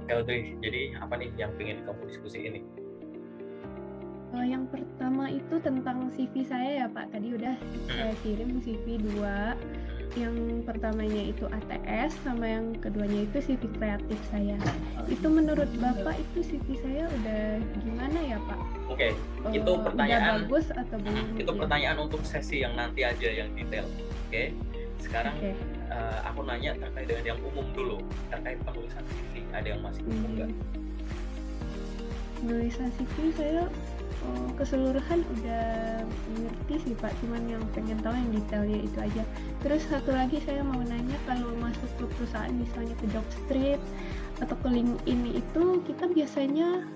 Audrey, jadi apa nih yang pengen kamu diskusi ini? Yang pertama itu tentang CV saya ya Pak. Tadi udah saya kirim CV 2. Yang pertamanya itu ATS, sama yang keduanya itu CV kreatif saya. Itu menurut Bapak itu CV saya udah gimana ya Pak? Oke, itu pertanyaan. Udah bagus atau belum? Itu pertanyaan untuk sesi yang nanti aja yang detail. Oke, sekarang aku nanya terkait dengan yang umum dulu, terkait penulisan CV. Ada yang masih umum nggak? Penulisan CV saya keseluruhan udah ngerti sih Pak, cuman yang pengen tahu yang detailnya itu aja. Terus satu lagi saya mau nanya, kalau masuk ke perusahaan misalnya ke Jobstreet atau ke LinkedIn itu kita biasanya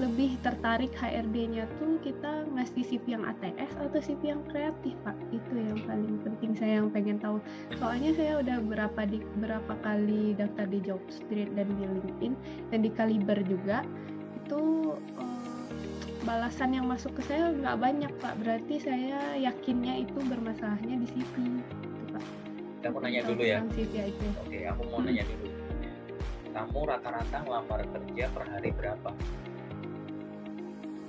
lebih tertarik HRD-nya tuh kita ngasih CV yang ATS atau CV yang kreatif Pak? Itu yang paling penting saya yang pengen tahu. Soalnya saya udah berapa kali daftar di Jobstreet dan di LinkedIn dan di Kaliber juga, itu balasan yang masuk ke saya nggak banyak Pak. Berarti saya yakinnya itu bermasalahnya di CV gitu, Pak. Aku nanya dulu ya. CV aja. Oke, aku mau nanya dulu. Kamu rata-rata ngelamar kerja per hari berapa?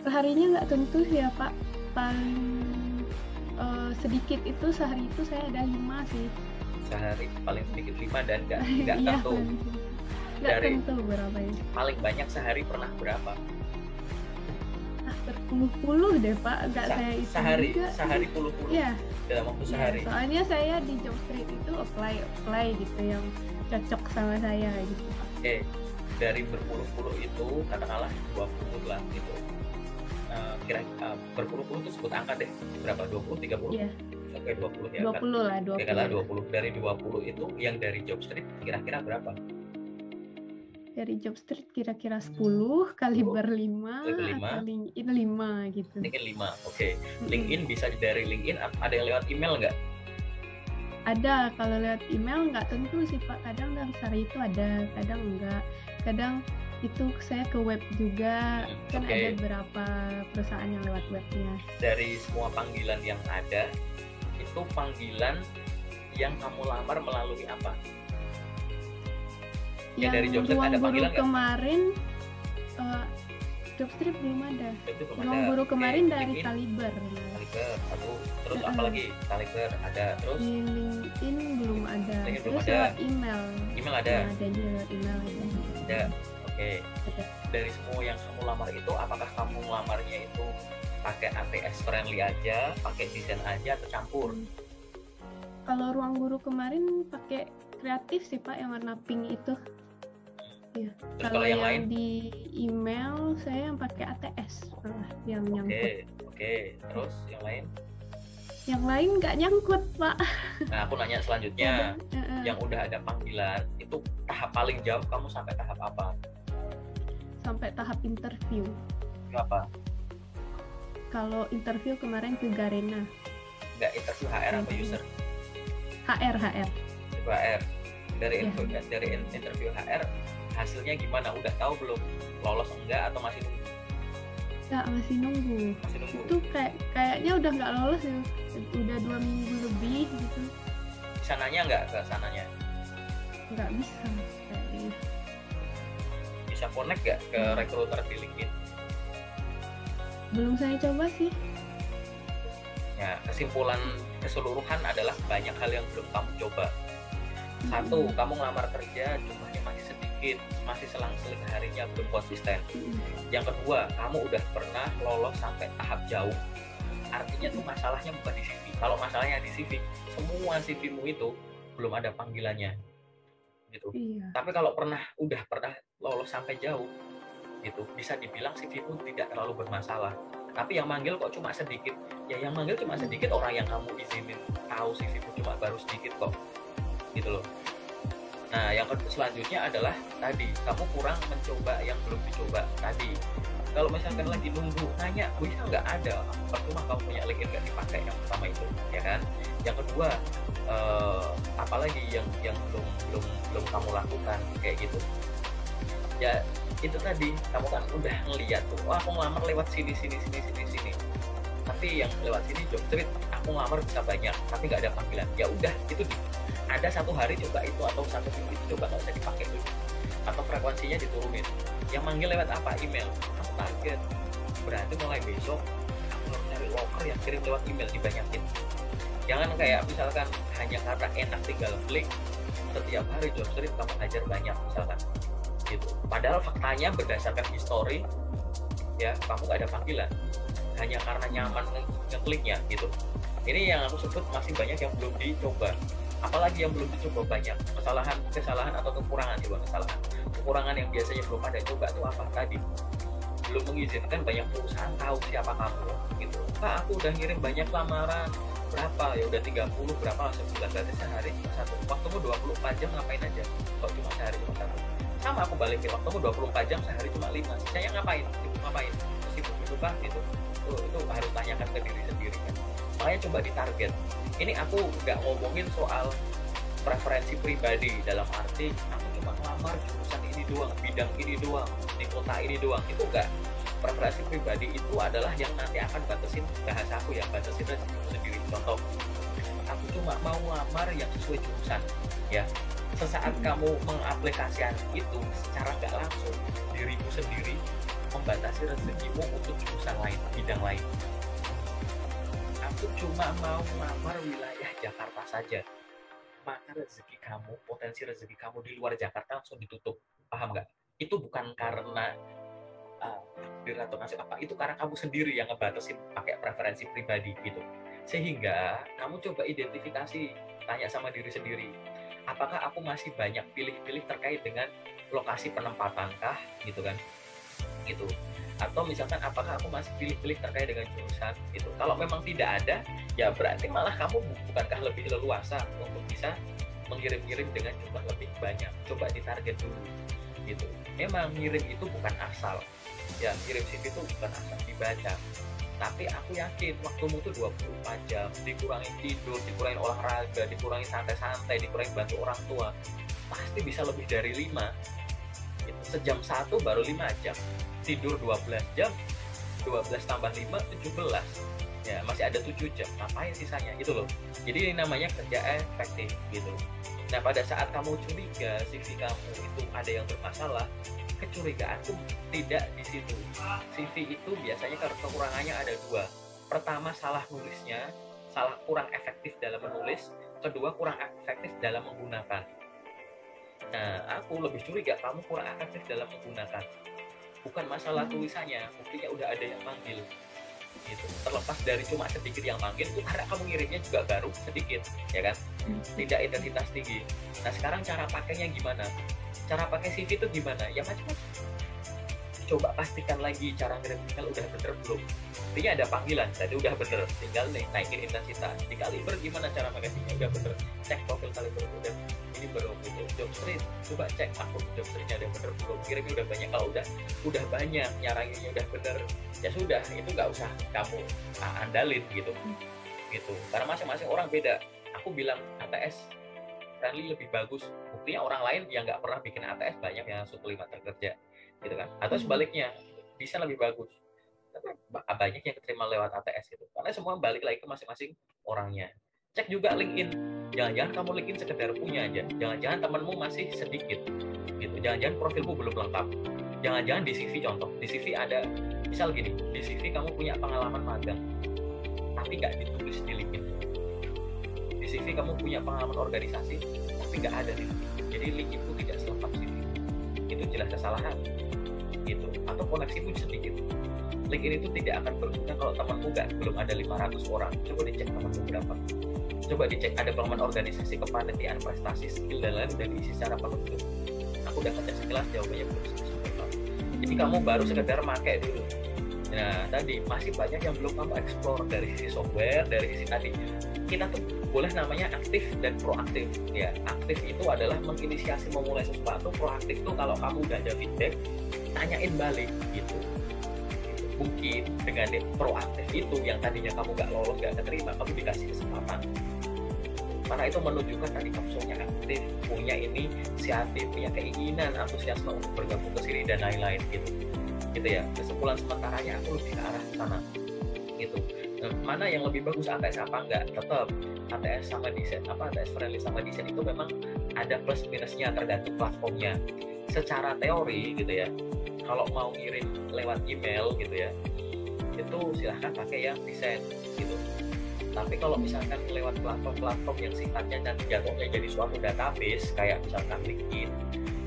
Perharinya nggak tentu sih ya Pak. Paling sedikit itu sehari itu saya ada 5 sih. Sehari paling sedikit 5 dan nggak tentu. Nggak tentu berapa ya. Paling banyak sehari pernah berapa? Berpuluh-puluh deh Pak, nggak saya itu sehari puluh-puluh ya, dalam waktu sehari. Soalnya saya di Jobstreet itu apply gitu yang cocok sama saya gitu Pak. Oke, dari berpuluh-puluh itu katakanlah 20 lah gitu. Kira-kira berpuluh-puluh itu sebut angka deh, berapa? 20, 30? Iya. Oke, 20 ya 20 kan? lah, 20. Oke lah 20. Dari 20 itu yang dari Jobstreet kira-kira berapa? Dari Jobstreet kira-kira 10, Kaliber 5, atau LinkedIn 5 gitu. LinkedIn 5, oke. LinkedIn bisa dari LinkedIn, ada yang lewat email nggak? Ada, kalau lewat email nggak tentu sih Pak. Kadang dalam sehari itu ada, kadang enggak. Kadang itu saya ke web juga, kan ada beberapa perusahaan yang lewat webnya. Dari semua panggilan yang ada, itu panggilan yang kamu lamar melalui apa? Yang dari Jobstreet ada panggilan nggak? Kemarin Jobstreet belum ada. Ruang guru kemarin dari Kaliber. Terus apa lagi? Kaliber ada, terus di LinkedIn belum ada. Terus lewat email. Email ada. Ada di lewat email ada. Oke. Dari semua yang kamu lamar itu, apakah kamu lamarnya itu pakai ATS friendly aja, pakai desain aja, atau campur? Kalau ruang guru kemarin pakai kreatif sih Pak, yang warna pink itu. Ya. Kalau yang lain di email saya yang pakai ATS yang nyangkut. Oke. Terus yang lain? Yang lain nggak nyangkut Pak. Nah, aku nanya selanjutnya, yang udah ada panggilan itu tahap paling jauh kamu sampai tahap apa? Sampai tahap interview. Itu apa? Kalau interview kemarin ke Garena. Nggak interview HR atau user? HR. HR. Dari interview HR hasilnya gimana? Udah tahu belum? Lolos enggak atau masih nunggu? Enggak, masih nunggu. Itu kayaknya udah nggak lolos ya. Udah 2 minggu lebih gitu. Sananya nggak ke sananya? Nggak bisa kayaknya. Bisa connect nggak ke recruiter di LinkedIn? Belum saya coba sih. Ya, kesimpulan keseluruhan adalah banyak hal yang belum kamu coba. Satu, kamu ngelamar kerja jumlahnya masih sedikit, masih selang-seling harinya, belum konsisten. Yang kedua, kamu udah pernah lolos sampai tahap jauh. Artinya tuh masalahnya bukan di CV. Kalau masalahnya di CV, semua CV-mu itu belum ada panggilannya, gitu. Iya. Tapi kalau udah pernah lolos sampai jauh, gitu, bisa dibilang CV-mu tidak terlalu bermasalah. Tapi yang manggil kok cuma sedikit. Ya yang manggil cuma sedikit, orang yang kamu izinin tahu CV-mu cuma baru sedikit kok. Gitu loh. Nah, yang selanjutnya adalah tadi kamu kurang mencoba yang belum dicoba tadi. Kalau misalkan lagi nunggu nanya bisa nggak ada, percuma kamu punya LinkedIn nggak dipakai yang pertama itu, ya kan? Yang kedua, apalagi yang belum kamu lakukan kayak gitu. Ya itu tadi, kamu kan udah ngeliat tuh, aku ngelamar lewat sini. Tapi yang lewat sini Jobstreet, aku ngelamar bisa banyak, tapi nggak ada panggilan. Ya udah, itu ada satu hari coba itu, atau satu minggu itu coba, nggak usah dipakai dulu. atau frekuensinya diturunin. Yang manggil lewat apa? Email. Kamu target, berarti mulai besok kamu harus cari loker yang kirim lewat email, dibanyakin. Jangan kayak misalkan hanya karena enak tinggal klik, setiap hari job street kamu hajar banyak misalkan gitu. Padahal faktanya berdasarkan histori ya kamu gak ada panggilan, hanya karena nyaman ngekliknya gitu. Ini yang aku sebut masih banyak yang belum dicoba. Apalagi yang belum dicoba banyak kesalahan atau kekurangan, juga kekurangan yang biasanya belum ada coba itu apa tadi? Belum mengizinkan banyak perusahaan tahu siapa kamu gitu. Pak, aku udah ngirim banyak lamaran, berapa ya, udah 30 berapa sebulan, berarti sehari cuma satu. Waktumu 24 jam ngapain aja? Kok cuma sehari cuma satu? Sama aku balikin, waktumu 24 jam sehari cuma 5, sisanya ngapain? Sibuk itu kan gitu. Itu harus tanyakan ke diri sendiri kan. Makanya coba ditarget. Ini aku nggak ngomongin soal preferensi pribadi, dalam arti aku cuma ngelamar jurusan ini doang, bidang ini doang, di kota ini doang, itu enggak. Preferensi pribadi itu adalah yang nanti akan batasin bahasa aku, ya batasin rezekiku sendiri. Contoh, aku cuma mau ngelamar yang sesuai jurusan ya. Sesaat kamu mengaplikasikan itu secara nggak langsung, dirimu sendiri membatasi rezekimu untuk jurusan lain, bidang lain. Aku cuma mau ngelamar wilayah Jakarta saja, maka rezeki kamu, potensi rezeki kamu di luar Jakarta langsung ditutup. Paham nggak? Itu bukan karena takdir atau nasib apa, itu karena kamu sendiri yang ngebatasin pakai preferensi pribadi gitu. Sehingga kamu coba identifikasi, tanya sama diri sendiri, apakah aku masih banyak pilih-pilih terkait dengan lokasi penempatankah gitu kan, gitu. Atau misalkan apakah aku masih pilih-pilih terkait dengan jurusan gitu. Kalau memang tidak ada, ya berarti malah kamu bukankah lebih leluasa untuk bisa mengirim-ngirim dengan jumlah lebih banyak. Coba ditarget dulu gitu. Memang ngirim itu bukan asal ya, ngirim CV itu bukan asal dibaca, tapi aku yakin waktumu tuh 24 jam, dikurangin tidur, dikurangin olahraga, dikurangin santai-santai, dikurangin bantu orang tua, pasti bisa lebih dari 5 gitu. Sejam 1 baru 5 jam, tidur 12 jam, 12 tambah 5, 17 ya, masih ada 7 jam, ngapain sisanya gitu loh. Jadi ini namanya kerja efektif gitu. Nah, pada saat kamu curiga CV kamu itu ada yang bermasalah, kecurigaanku tidak di situ. CV itu biasanya kekurangannya ada 2. Pertama, salah nulisnya, kurang efektif dalam menulis. Kedua, kurang efektif dalam menggunakan. Nah, aku lebih curiga kamu kurang efektif dalam menggunakan. Bukan masalah tulisannya, buktinya udah ada yang manggil gitu. Terlepas dari cuma sedikit yang manggil, itu karena kamu ngirimnya juga baru sedikit, ya kan? Tidak intensitas tinggi. Nah, sekarang cara pakainya gimana? Cara pakai CV itu gimana? Ya macam-macam. Coba pastikan lagi cara ngirim email udah bener belum. Artinya ada panggilan, tadi udah bener, tinggal naikin intensitas. Di Kaliber gimana cara pakai CV udah bener. Cek profil Kaliber udah ini belum gitu. Job street, coba cek akun job streetnya udah bener belum. Kirimnya udah banyak, kalau udah banyak, nyaranginnya udah bener, ya sudah, itu nggak usah kamu andalin gitu. Karena masing-masing orang beda. Aku bilang ATS friendly lebih bagus, buktinya orang lain yang nggak pernah bikin ATS banyak yang langsung kelima kerja gitu kan. Atau sebaliknya, bisa lebih bagus tapi banyak yang keterima lewat ATS gitu. Karena semua balik lagi ke masing-masing orangnya. Cek juga LinkedIn, jangan-jangan kamu LinkedIn sekedar punya aja, jangan-jangan temanmu masih sedikit gitu, jangan-jangan profilmu belum lengkap, jangan-jangan di CV, contoh di CV ada misal gini, di CV kamu punya pengalaman magang tapi nggak ditulis di LinkedIn. Di CV kamu punya pengalaman organisasi tapi nggak ada nih. Jadi link itu tidak selengkap CV. Itu jelas kesalahan gitu. Atau koneksimu sedikit. Link ini tuh tidak akan berguna kalau temanmu belum ada 500 orang. Coba dicek temanmu berapa. Coba dicek ada pengalaman organisasi, kepanitiaan, prestasi, skill dan lain udah diisi secara penuh. Aku udah ngecek sekilas, jawabannya belum sempurna. Jadi kamu baru sekedar pakai dulu. Nah, tadi masih banyak yang belum kamu explore dari sisi software, dari sisi tadi. Kita tuh boleh namanya aktif dan proaktif. Ya, aktif itu adalah menginisiasi memulai sesuatu, proaktif tuh kalau kamu udah ada feedback, tanyain balik gitu. Mungkin dengan proaktif itu yang tadinya kamu nggak lolos, nggak keterima, kamu dikasih kesempatan. Karena itu menunjukkan tadi kamu soalnya aktif, punya inisiatif, punya keinginan, antusiasme untuk bergabung ke sini dan lain-lain gitu ya. Kesimpulan sementaranya aku lebih ke arah sana gitu. Mana yang lebih bagus, ATS apa enggak? Tetap ATS sama desain, ATS friendly sama desain itu memang ada plus minusnya tergantung platformnya. Secara teori gitu ya, kalau mau ngirim lewat email gitu ya, itu silahkan pakai yang desain gitu. Tapi kalau misalkan lewat platform-platform yang sifatnya dan jatuhnya jadi suatu database kayak misalkan LinkedIn,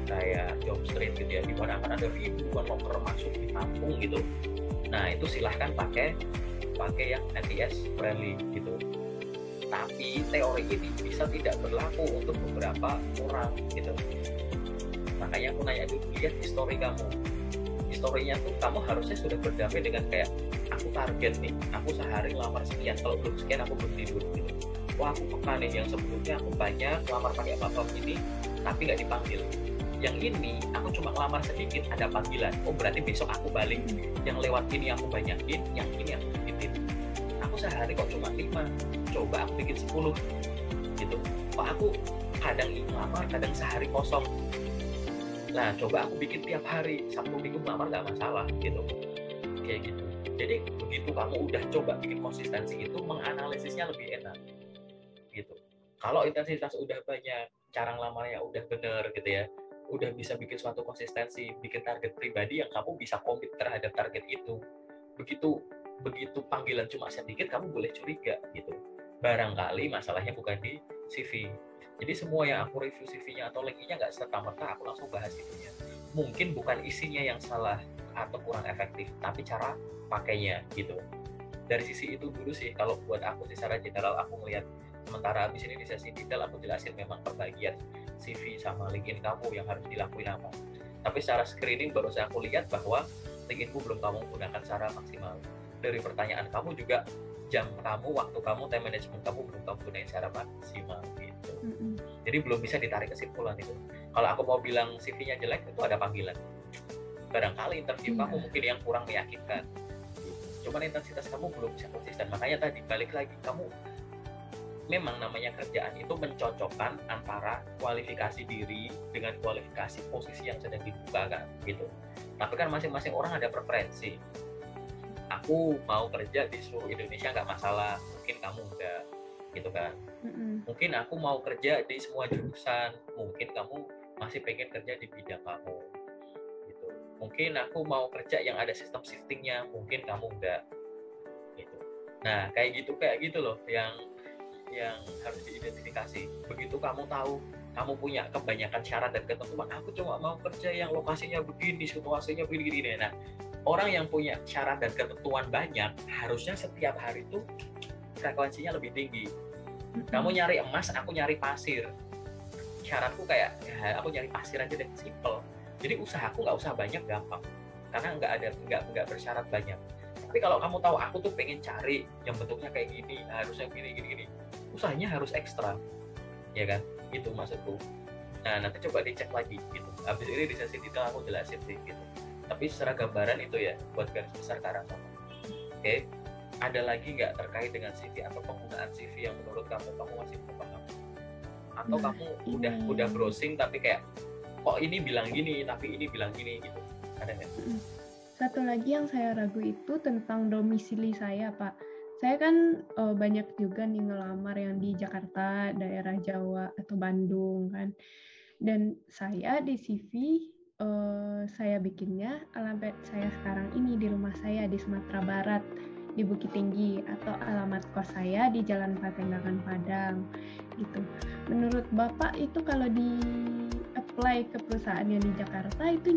kayak Jobstreet gitu ya, di mana akan ada ribuan loker masuk ditampung gitu. Nah itu silahkan pakai yang NTS friendly gitu. Tapi teori ini bisa tidak berlaku untuk beberapa orang gitu. Makanya aku nanya dulu, lihat histori kamu. Historinya tuh kamu harusnya sudah berdamai dengan kayak aku target nih, aku sehari lamar sekian, kalau belum sekian aku berhenti dulu gitu. Wah aku peka nih, yang sebelumnya aku banyak lamar pakai platform ini tapi nggak dipanggil. Yang ini aku cuma lamar sedikit, ada panggilan. Oh berarti besok aku balik. Yang lewat ini aku banyakin, yang ini aku bikin. Aku sehari kok cuma 5, coba aku bikin 10 gitu. Kok aku kadang lamar, kadang sehari kosong. Nah coba aku bikin tiap hari, Sabtu Minggu lamar nggak masalah gitu. Kayak gitu. Jadi begitu kamu udah coba bikin konsistensi itu, menganalisisnya lebih enak gitu. Kalau intensitas udah banyak, cara lamarnya udah bener gitu ya, udah bisa bikin suatu konsistensi, bikin target pribadi yang kamu bisa komit terhadap target itu. Begitu panggilan cuma sedikit, kamu boleh curiga gitu. Barangkali masalahnya bukan di CV. Jadi semua yang aku review CV-nya atau link-nya nggak serta-merta aku langsung bahas itunya. Mungkin bukan isinya yang salah atau kurang efektif, tapi cara pakainya gitu. Dari sisi itu dulu sih kalau buat aku sih, secara general aku ngelihat. Sementara habis ini di sesi detail aku jelasin memang perbagian CV sama LinkedIn kamu yang harus dilakuin apa. Tapi secara screening baru saya aku lihat bahwa LinkedIn-ku belum kamu gunakan secara maksimal. Dari pertanyaan kamu juga, jam kamu, waktu kamu, time management kamu belum kamu gunain secara maksimal gitu. Jadi belum bisa ditarik kesimpulan itu. Kalau aku mau bilang CV-nya jelek, itu ada panggilan. Barangkali interview kamu mungkin yang kurang meyakinkan. Cuman intensitas kamu belum bisa konsisten. Makanya tadi balik lagi, kamu memang namanya kerjaan itu mencocokkan antara kualifikasi diri dengan kualifikasi posisi yang sedang dibuka kan gitu. Tapi kan masing-masing orang ada preferensi. Aku mau kerja di seluruh Indonesia nggak masalah, mungkin kamu enggak gitu kan. Mungkin aku mau kerja di semua jurusan, mungkin kamu masih pengen kerja di bidang kamu gitu. Mungkin aku mau kerja yang ada sistem shiftingnya, mungkin kamu enggak gitu. Nah kayak gitu loh yang harus diidentifikasi. Begitu kamu tahu kamu punya kebanyakan syarat dan ketentuan, aku cuma mau kerja yang lokasinya begini, situasinya begini. Nah orang yang punya syarat dan ketentuan banyak, harusnya setiap hari itu frekuensinya lebih tinggi. Kamu nyari emas, aku nyari pasir. Syaratku kayak, ya, aku nyari pasir aja deh, simple. Jadi usahaku nggak usah banyak, gampang. Karena nggak bersyarat banyak. Tapi kalau kamu tahu aku tuh pengen cari yang bentuknya kayak gini, harusnya gini. Usahanya harus ekstra, ya kan? Itu maksudku. Nah nanti coba dicek lagi gitu. Habis ini di sesi detail aku jelasin sih gitu. Tapi secara gambaran itu ya buat garis besar ke arah sana. Oke, ada lagi nggak terkait dengan CV atau penggunaan CV yang menurut kamu masih belum paham? Atau kamu udah browsing tapi kayak kok ini bilang gini tapi ini bilang gini gitu? Ada nggak? Satu lagi yang saya ragu itu tentang domisili saya, Pak. Saya kan banyak juga nih ngelamar yang di Jakarta, daerah Jawa atau Bandung kan. Dan saya di CV saya bikinnya alamat saya sekarang ini di rumah saya di Sumatera Barat di Bukit Tinggi, atau alamat kos saya di Jalan Patenggangan Padang gitu. Menurut Bapak itu kalau di apply ke perusahaan yang di Jakarta itu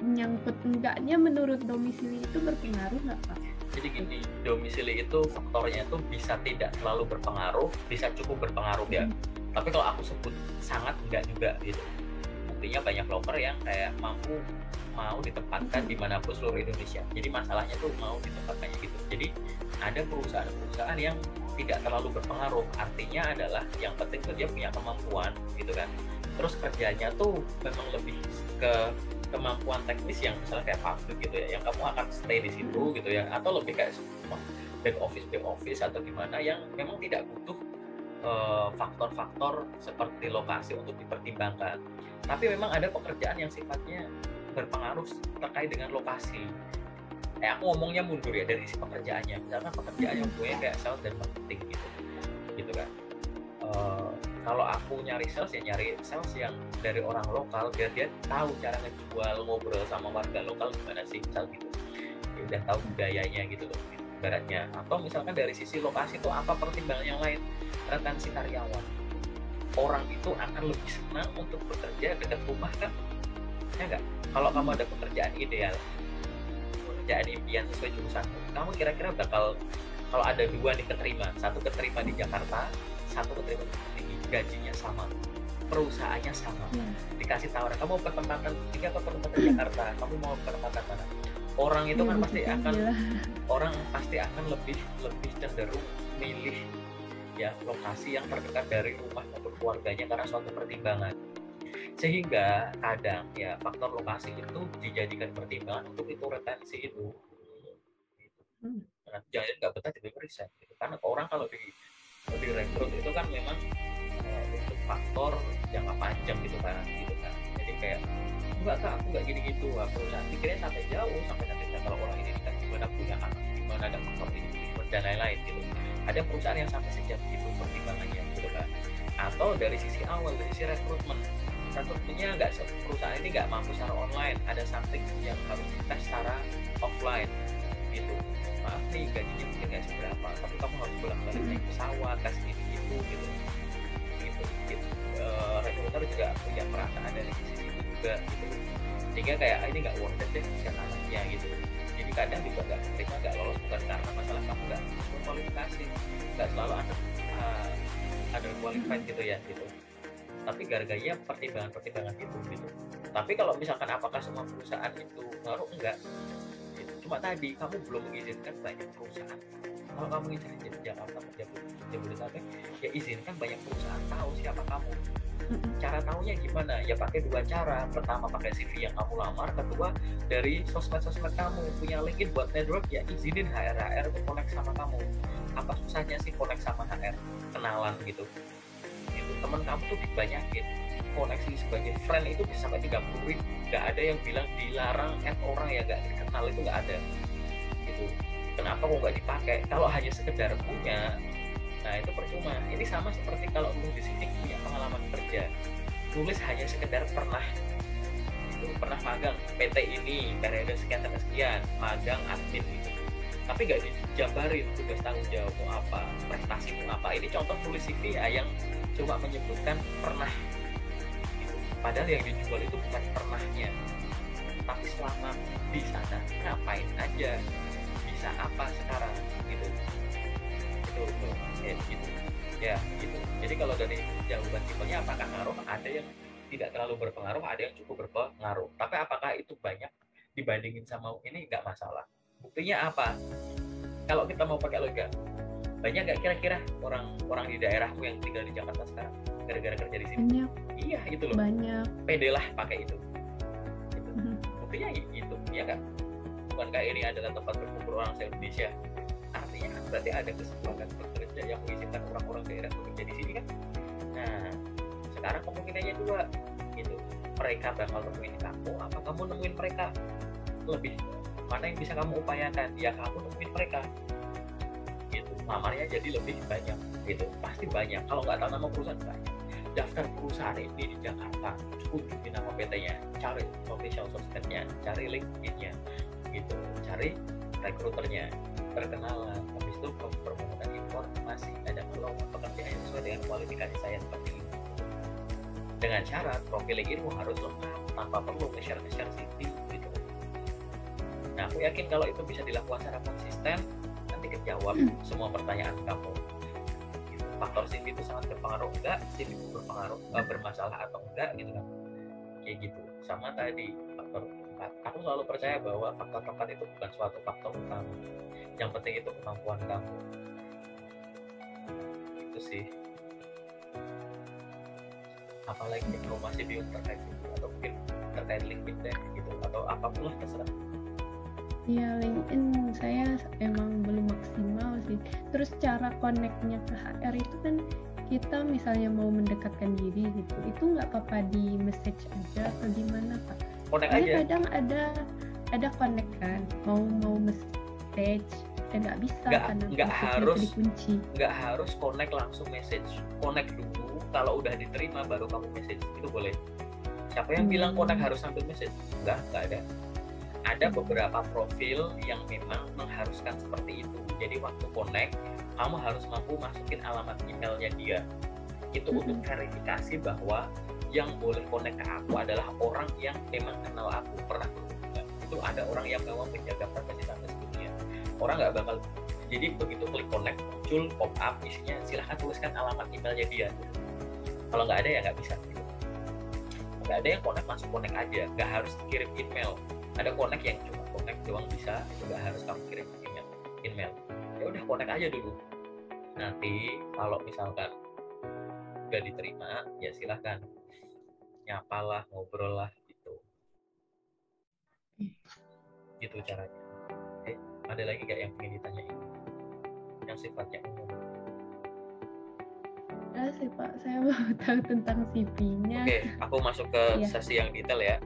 nyangkut enggaknya menurut domisili itu berpengaruh nggak Pak? Jadi gini, domisili itu faktornya itu bisa tidak terlalu berpengaruh, bisa cukup berpengaruh ya. Tapi kalau aku sebut sangat enggak juga gitu. Buktinya banyak loker yang kayak mau ditempatkan dimanapun seluruh Indonesia. Jadi masalahnya tuh mau ditempatkannya gitu. Jadi ada perusahaan-perusahaan yang tidak terlalu berpengaruh. Artinya adalah yang penting tuh dia punya kemampuan gitu kan. Terus kerjanya tuh memang lebih ke kemampuan teknis yang misalnya kayak public gitu ya, yang kamu akan stay di situ gitu ya, atau lebih kayak back office atau gimana yang memang tidak butuh faktor-faktor seperti lokasi untuk dipertimbangkan. Tapi memang ada pekerjaan yang sifatnya berpengaruh terkait dengan lokasi. Aku ngomongnya mundur ya dari sisi pekerjaannya. Misalkan pekerjaan yang punya kayak sales dan marketing gitu kan. Kalau aku nyari sales ya nyari sales yang dari orang lokal biar dia tahu cara ngejual, ngobrol sama warga lokal gimana sih, misal gitu. Dia udah tahu budayanya gitu loh ibaratnya. Atau misalkan dari sisi lokasi itu apa pertimbangan yang lain, retensi karyawan. Orang itu akan lebih senang untuk bekerja dekat rumah kan, ya enggak? Kalau kamu ada pekerjaan ideal, pekerjaan impian sesuai jurusanmu, kamu kira-kira bakal, kalau ada dua nih keterima, satu keterima di Jakarta, satu keterima di gajinya sama, perusahaannya sama, dikasih tawaran kamu mau penempatan tiga atau penempatan Jakarta, kamu mau penempatan mana? Orang itu kan pasti akan orang pasti akan lebih cenderung milih ya lokasi yang terdekat dari rumah maupun keluarganya karena suatu pertimbangan. Sehingga kadang ya faktor lokasi itu dijadikan pertimbangan untuk itu retensi itu. Nah, jangan nggak betah jadi resign gitu. Karena orang kalau di rekrut itu kan memang untuk faktor jangka panjang gitu kan. Jadi kayak enggak kak, aku nggak gini gitu, perusahaan pikirnya sampai jauh, sampai nanti kalau orang ini kan gimana punya anak, gimana ada faktor ini dan lain-lain gitu. Ada perusahaan yang sampai sejauh itu pertimbangannya gitu kan. Atau dari sisi awal, dari sisi rekrutmennya nggak, perusahaan ini nggak mampu secara online, ada something yang harus dites secara offline gitu. Maaf nih gajinya mungkin nggak seberapa, tapi kamu harus bolak-balik naik pesawat, tes ini gitu. Rekruter juga punya perasaan dari sisi itu juga gitu. Sehingga kayak ini nggak worth it deh anaknya gitu. Jadi kadang juga nggak lolos bukan karena masalah kamu nggak kualifikasi, nggak selalu ada qualified gitu ya gitu. Tapi gara-garanya pertimbangan itu gitu. Tapi kalau misalkan apakah semua perusahaan itu ngaruh, enggak gitu. Cuma tadi kamu belum mengizinkan banyak perusahaan. Kalau kamu ingin jadi Jakarta, Jabodetabek, ya izinkan banyak perusahaan tahu siapa kamu. Cara tahunya gimana? Ya pakai dua cara. Pertama pakai CV yang kamu lamar, kedua dari sosmed kamu. Punya LinkedIn buat network, ya izinin HR untuk connect sama kamu. Apa susahnya sih connect sama HR? Kenalan gitu. Teman kamu tuh dibanyakin, koneksi sebagai friend itu bisa sampai 30.000. Nggak ada yang bilang dilarang add orang yang nggak dikenal, itu nggak ada gitu. Kenapa kok nggak dipakai? Kalau hanya sekedar punya, nah itu percuma. Ini sama seperti kalau lu di sini punya pengalaman kerja, tulis hanya sekedar pernah magang PT ini periode sekian sampai sekian, magang admin gitu, tapi nggak dijabarin tugas tanggung jawabmu apa, prestasimu apa. Ini contoh tulis CV ya, yang cuma menyebutkan pernah gitu. Padahal yang dijual itu bukan pernahnya, tapi selama di sana ngapain aja, bisa apa sekarang gitu. Itu ya gitu ya gitu. Jadi kalau dari jawaban simpelnya apakah ngaruh, ada yang tidak terlalu berpengaruh, ada yang cukup berpengaruh. Tapi apakah itu banyak dibandingin sama ini, nggak masalah. Buktinya apa? Kalau kita mau pakai logika, banyak nggak kira-kira orang di daerahmu yang tinggal di Jakarta sekarang gara-gara kerja di sini? Banyak. Iya itu loh. Banyak. Pede lah pakai itu. Gitu. Buktinya itu, ya kan? Bukankah ini adalah tempat berkumpul orang se-Indonesia? Artinya kan berarti ada kesempatan bekerja yang mengizinkan orang-orang daerah bekerja di sini kan? Nah, sekarang kemungkinannya dua, gitu. Mereka bakal nemuin kamu, apa kamu nemuin mereka? Lebih mana yang bisa kamu upayakan? Ya kamu nemuin mereka. Gitu. Lamarnya jadi lebih banyak, gitu. Pasti banyak. Kalau nggak tahu nama perusahaan banyak. Daftar perusahaan ini di Jakarta, kunjungi nama PT-nya, cari official sosmednya, cari LinkedIn-nya, gitu. Cari rekruternya, perkenalan, habis itu permohonan informasi, ada peluang pekerjaan yang sesuai dengan kualifikasi saya seperti ini. Dengan syarat profil LinkedIn harus lengkap tanpa perlu nge-share CV gitu. Nah, aku yakin kalau itu bisa dilakukan secara konsisten, nanti kejawab semua pertanyaan kamu. Faktor CV itu sangat berpengaruh enggak, CV itu bermasalah atau enggak gitu kan. Kayak gitu. Sama tadi faktor tempat. Aku selalu percaya bahwa faktor tempat itu bukan suatu faktor utama. Yang penting itu kemampuan kamu. Itu sih. Apalagi kalau masih bingung terkait itu, atau mungkin terkait LinkedIn deh gitu, atau apapun lah terserah. Ya, LinkedIn saya emang belum maksimal sih. Terus cara connect-nya ke HR itu kan kita misalnya mau mendekatkan diri gitu, itu nggak apa-apa di message aja atau gimana Pak? Connect aja. Kadang ada connect kan, mau message dan nggak bisa karena nggak message-nya harus itu dikunci. nggak harus connect langsung message. Connect dulu, kalau udah diterima baru kamu message, itu boleh. Siapa yang bilang connect harus sambil message? Nggak ada. Ada beberapa profil yang memang mengharuskan seperti itu. Jadi waktu connect, kamu harus mampu masukin alamat emailnya dia. Itu untuk verifikasi bahwa yang boleh connect ke aku adalah orang yang memang kenal aku, pernah berhubungan. Itu ada orang yang memang menjaga privasi sampai segitunya. Orang nggak bakal. Jadi begitu klik connect, muncul pop up isinya silahkan tuliskan alamat emailnya dia. Kalau nggak ada ya nggak bisa. Nggak ada yang connect langsung connect aja, nggak harus kirim email. Ada connect yang cuma connect doang bisa, itu nggak harus kamu kirim email. Ya udah connect aja dulu. Nanti kalau misalkan udah diterima, ya silahkan nyapalah, ngobrol lah gitu. Gitu caranya. Oke, ada lagi nggak yang ingin ditanyain? Yang sifatnya umum. Sih Pak, saya mau tahu tentang CV-nya. Oke, aku masuk ke sesi yang detail ya.